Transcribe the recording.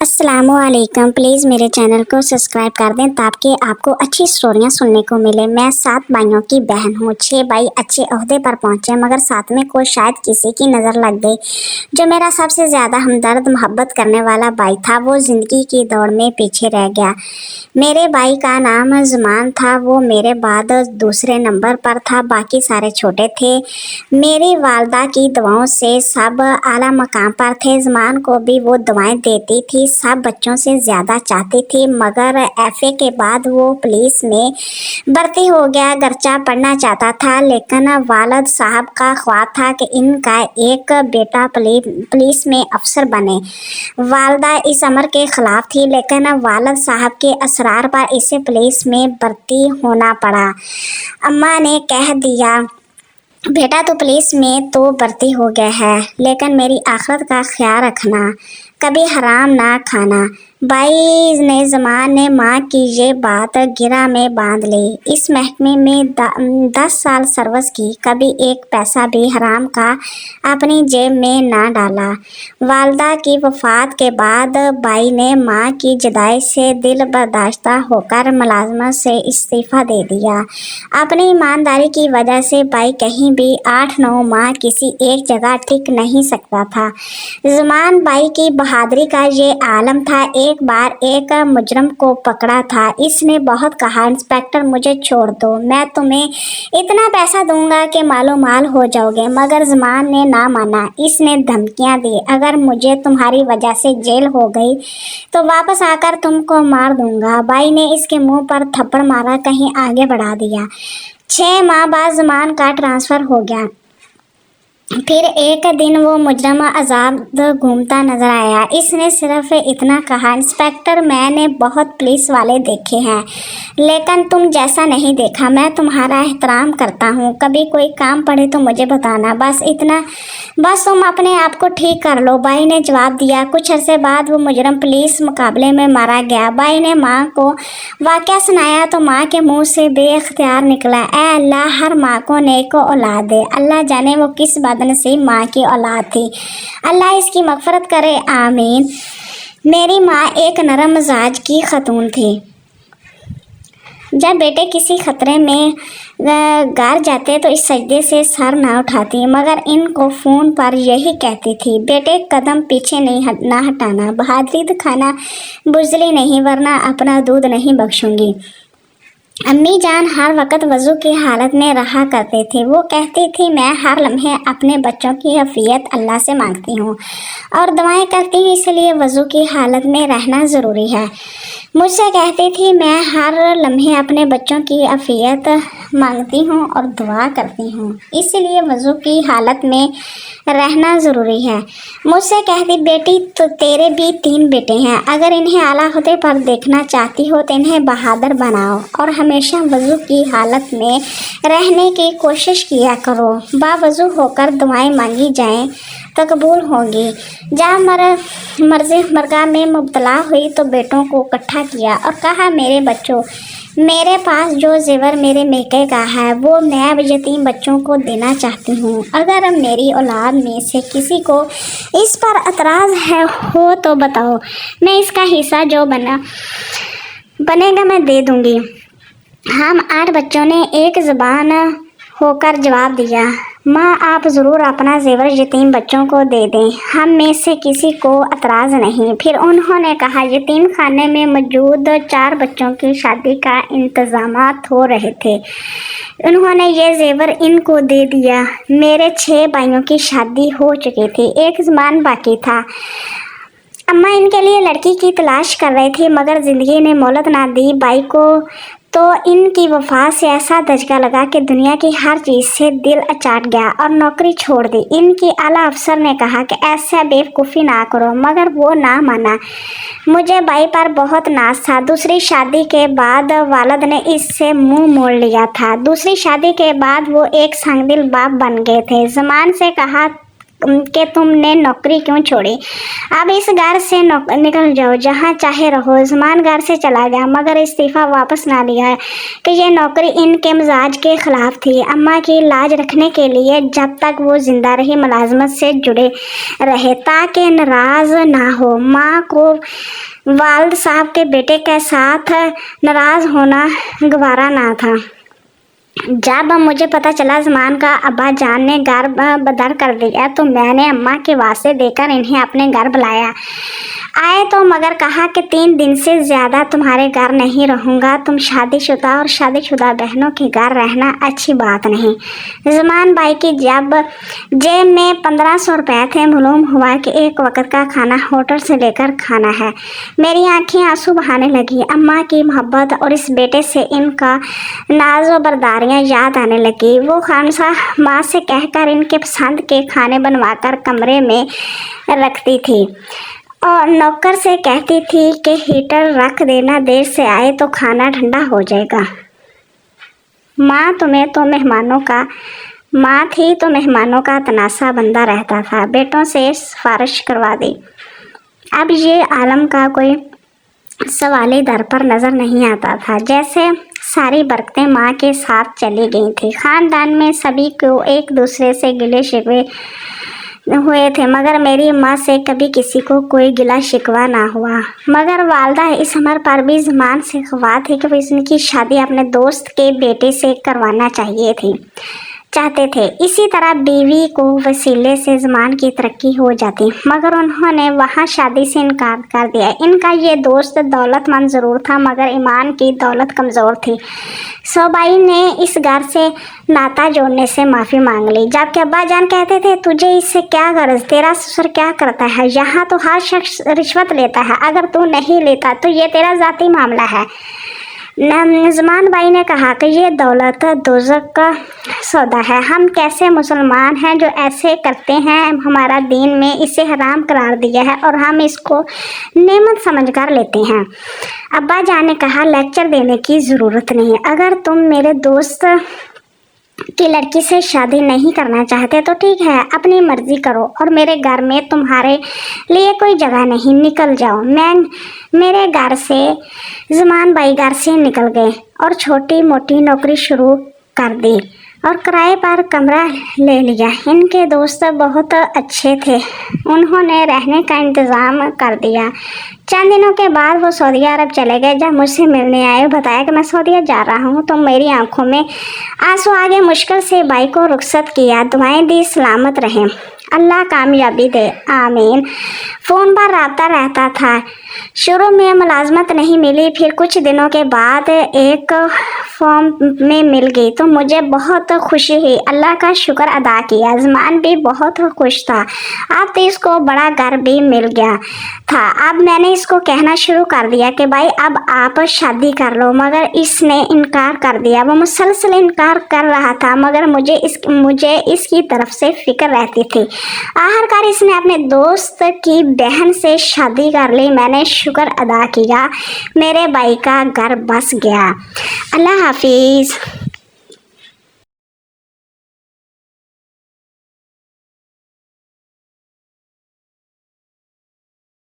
السلام علیکم، پلیز میرے چینل کو سبسکرائب کر دیں تاکہ آپ کو اچھی سٹوریاں سننے کو ملے۔ میں 7 بھائیوں کی بہن ہوں۔ 6 بھائی اچھے عہدے پر پہنچے مگر 7ویں کو شاید کسی کی نظر لگ گئی۔ جو میرا سب سے زیادہ ہمدرد محبت کرنے والا بھائی تھا وہ زندگی کی دوڑ میں پیچھے رہ گیا۔ میرے بھائی کا نام زمان تھا، وہ میرے بعد دوسرے نمبر پر تھا، باقی سارے چھوٹے تھے۔ میری والدہ کی دعاؤں سے سب اعلیٰ مقام پر تھے۔ زمان کو بھی وہ دعائیں دیتی تھی، سب بچوں سے زیادہ چاہتی تھی، مگر ایف اے کے بعد وہ پولیس میں بھرتی ہو گیا۔ گرچہ پڑھنا چاہتا تھا لیکن والد صاحب کا خواب تھا کہ ان کا ایک بیٹا پولیس میں افسر بنے۔ والدہ اس امر کے خلاف تھی لیکن والد صاحب کے اصرار پر اسے پولیس میں بھرتی ہونا پڑا۔ اماں نے کہہ دیا، بیٹا تو پولیس میں تو بھرتی ہو گیا ہے لیکن میری آخرت کا خیال رکھنا، کبھی حرام نہ کھانا۔ بھائی نے زمان نے ماں کی یہ بات گرہ میں باندھ لی۔ اس محکمے میں 10 سال سروس کی، کبھی ایک پیسہ بھی حرام کا اپنی جیب میں نہ ڈالا۔ والدہ کی وفات کے بعد بھائی نے ماں کی جدائی سے دل برداشتہ ہو کر ملازمت سے استعفیٰ دے دیا۔ اپنی ایمانداری کی وجہ سے بھائی کہیں بھی 8-9 ماہ کسی ایک جگہ ٹک نہیں سکتا تھا۔ زمان بھائی کی بہادری کا یہ عالم تھا۔ ایک بار ایک مجرم کو پکڑا تھا، اس نے بہت کہا، انسپکٹر مجھے چھوڑ دو، میں تمہیں اتنا پیسہ دوں گا کہ مالو مال ہو جاؤ گے، مگر زمان نے نہ مانا۔ اس نے دھمکیاں دی، اگر مجھے تمہاری وجہ سے جیل ہو گئی تو واپس آ کر تم کو مار دوں گا۔ بھائی نے اس کے منہ پر تھپڑ مارا، کہیں آگے بڑھا دیا۔ 6 ماہ بعد زمان کا ٹرانسفر ہو گیا۔ پھر ایک دن وہ مجرم آزاد گھومتا نظر آیا۔ اس نے صرف اتنا کہا، انسپکٹر میں نے بہت پولیس والے دیکھے ہیں لیکن تم جیسا نہیں دیکھا۔ میں تمہارا احترام کرتا ہوں، کبھی کوئی کام پڑے تو مجھے بتانا، بس اتنا، بس تم اپنے آپ کو ٹھیک کر لو۔ بھائی نے جواب دیا۔ کچھ عرصے بعد وہ مجرم پولیس مقابلے میں مارا گیا۔ بھائی نے ماں کو واقعہ سنایا تو ماں کے منہ سے بے اختیار نکلا، اے اللہ ہر ماں کو نیک اولاد دے۔ اللہ جانے وہ کس بدنصیب ماں کی اولاد تھی، اللہ اس کی مغفرت کرے، آمین۔ میری ماں ایک نرم مزاج کی خاتون تھی۔ جب بیٹے کسی خطرے میں گر جاتے تو اس سجدے سے سر نہ اٹھاتی، مگر ان کو فون پر یہی کہتی تھی، بیٹے قدم پیچھے نہ ہٹانا، بہادری دکھانا، بزدلی نہیں ورنہ اپنا دودھ نہیں بخشوں گی۔ امی جان ہر وقت وضو کی حالت میں رہا کرتی تھی۔ وہ کہتی تھی، میں ہر لمحے اپنے بچوں کی عافیت اللہ سے مانگتی ہوں اور دعائیں کرتی ہوں، اس لیے وضو کی حالت میں رہنا ضروری ہے۔ مجھ سے کہتی تھی، میں ہر لمحے اپنے بچوں کی عافیت مانگتی ہوں اور دعا کرتی ہوں، اس لیے وضو کی حالت میں رہنا ضروری ہے۔ مجھ سے کہتی، بیٹی تو تیرے بھی 3 بیٹے ہیں، اگر انہیں اعلیٰ عہدے پر دیکھنا چاہتی ہو تو انہیں بہادر بناؤ اور ہمیشہ وضو کی حالت میں رہنے کی کوشش کیا کرو، باوضو ہو کر دعائیں مانگی جائیں تو قبول ہوں گی۔ جب مرگہ میں مبتلا ہوئی تو بیٹوں کو اکٹھا کیا اور کہا، میرے بچوں، میرے پاس جو زیور میرے میکے کا ہے وہ میں یتیم بچوں کو دینا چاہتی ہوں، اگر میری اولاد میں سے کسی کو اس پر اعتراض ہو تو بتاؤ، میں اس کا حصہ جو بنے گا میں دے دوں گی۔ ہم 8 بچوں نے ایک زبان ہو کر جواب دیا، ماں آپ ضرور اپنا زیور یتیم بچوں کو دے دیں، ہم میں سے کسی کو اعتراض نہیں۔ پھر انہوں نے کہا، یتیم خانے میں موجود 4 بچوں کی شادی کا انتظامات ہو رہے تھے، انہوں نے یہ زیور ان کو دے دیا۔ میرے 6 بھائیوں کی شادی ہو چکی تھی، ایک زمان باقی تھا۔ اماں ان کے لیے لڑکی کی تلاش کر رہی تھی مگر زندگی نے مہلت نہ دی۔ بھائی کو تو ان کی وفات سے ایسا دھچکا لگا کہ دنیا کی ہر چیز سے دل اچاٹ گیا اور نوکری چھوڑ دی۔ ان کی اعلیٰ افسر نے کہا کہ ایسا بیوقوفی نہ کرو، مگر وہ نہ مانا۔ مجھے بھائی پر بہت ناز تھا۔ دوسری شادی کے بعد والد نے اس سے منہ موڑ لیا تھا۔ دوسری شادی کے بعد وہ ایک سنگ دل باپ بن گئے تھے۔ زمان سے کہ تم نے نوکری کیوں چھوڑی؟ اب اس گھر سے نکل جاؤ، جہاں چاہے رہو۔ زمان گھر سے چلا گیا مگر استعفیٰ واپس نہ لیا کہ یہ نوکری ان کے مزاج کے خلاف تھی۔ اماں کی لاج رکھنے کے لیے جب تک وہ زندہ رہی ملازمت سے جڑے رہے تاکہ ناراض نہ ہو۔ ماں کو والد صاحب کے بیٹے کے ساتھ ناراض ہونا گوارا نہ تھا۔ جب مجھے پتہ چلا زمان کا ابا جان نے گھر بدر کر دیا تو میں نے اماں کے واسطے دے کر انہیں اپنے گھر بلایا۔ آئے تو مگر کہا کہ 3 دن سے زیادہ تمہارے گھر نہیں رہوں گا۔ تم شادی شدہ اور شادی شدہ بہنوں کے گھر رہنا اچھی بات نہیں۔ زمان بھائی کی جب جیب میں 1500 روپے تھے، معلوم ہوا کہ ایک وقت کا کھانا ہوٹل سے لے کر کھانا ہے۔ میری آنکھیں آنسو بہانے لگی۔ اماں کی محبت اور اس بیٹے سے ان کا ناز و برداریاں یاد آنے لگی۔ وہ خامخواہ ماں سے کہہ کر ان کے پسند کے کھانے بنوا کر کمرے میں رکھتی تھی اور نوکر سے کہتی تھی کہ ہیٹر رکھ دینا، دیر سے آئے تو کھانا ٹھنڈا ہو جائے گا۔ ماں تھی تو مہمانوں کا تناسا بندہ رہتا تھا۔ بیٹوں سے سفارش کروا دی۔ اب یہ عالم کا کوئی سوالی در پر نظر نہیں آتا تھا۔ جیسے ساری برکتیں ماں کے ساتھ چلی گئی تھی۔ خاندان میں سبھی کو ایک دوسرے سے گلے شکوے ہوئے تھے مگر میری ماں سے کبھی کسی کو کوئی گلا شکوہ نہ ہوا۔ مگر والدہ اس امر پر بھی زمان سے خفا تھی کہ وہ ان کی شادی اپنے دوست کے بیٹے سے کروانا چاہتے تھے۔ اسی طرح بیوی کو وسیلے سے زمان کی ترقی ہو جاتی مگر انہوں نے وہاں شادی سے انکار کر دیا۔ ان کا یہ دوست دولت مند ضرور تھا مگر ایمان کی دولت کمزور تھی۔ صوبائی نے اس گھر سے ناتا جوڑنے سے معافی مانگ لی، جبکہ ابا جان کہتے تھے تجھے اس سے کیا غرض، تیرا سسر کیا کرتا ہے، یہاں تو ہر شخص رشوت لیتا ہے، اگر تو نہیں لیتا تو یہ تیرا ذاتی معاملہ ہے۔ زمان بھائی نے کہا کہ یہ دولت دوزخ کا سودا ہے۔ ہم کیسے مسلمان ہیں جو ایسے کرتے ہیں؟ ہمارا دین میں اسے حرام قرار دیا ہے اور ہم اس کو نعمت سمجھ کر لیتے ہیں۔ ابا جان نے کہا لیکچر دینے کی ضرورت نہیں، اگر تم میرے دوست کی لڑکی سے شادی نہیں کرنا چاہتے تو ٹھیک ہے، اپنی مرضی کرو اور میرے گھر میں تمہارے لیے کوئی جگہ نہیں، نکل جاؤ۔ میرے گھر سے زمان بھائی گھر سے نکل گئے اور چھوٹی موٹی نوکری شروع کر دی اور کرائے پر کمرہ لے لیا۔ ان کے دوست بہت اچھے تھے، انہوں نے رہنے کا انتظام کر دیا۔ چند دنوں کے بعد وہ سعودی عرب چلے گئے۔ جب مجھ سے ملنے آئے بتایا کہ میں سعودیہ جا رہا ہوں تو میری آنکھوں میں آنسو آگے۔ مشکل سے بھائی کو رخصت کیا، دعائیں دی سلامت رہیں، اللہ کامیابی دے، آمین۔ فون پر رابطہ رہتا تھا۔ شروع میں ملازمت نہیں ملی، پھر کچھ دنوں کے بعد ایک فارم میں مل گئی تو مجھے بہت خوشی ہوئی، اللہ کا شکر ادا کیا۔ زمان بھی بہت خوش تھا، اب تو اس کو بڑا گھر بھی مل گیا تھا۔ اب میں نے اس کو کہنا شروع کر دیا کہ بھائی اب آپ شادی کر لو، مگر اس نے انکار کر دیا۔ وہ مسلسل انکار کر رہا تھا مگر مجھے اس کی طرف سے فکر رہتی تھی۔ آخرکار اس نے اپنے دوست کی بہن سے شادی کر لی۔ میں نے شکر ادا کیا، میرے بھائی کا گھر بس گیا۔ اللہ حافظ۔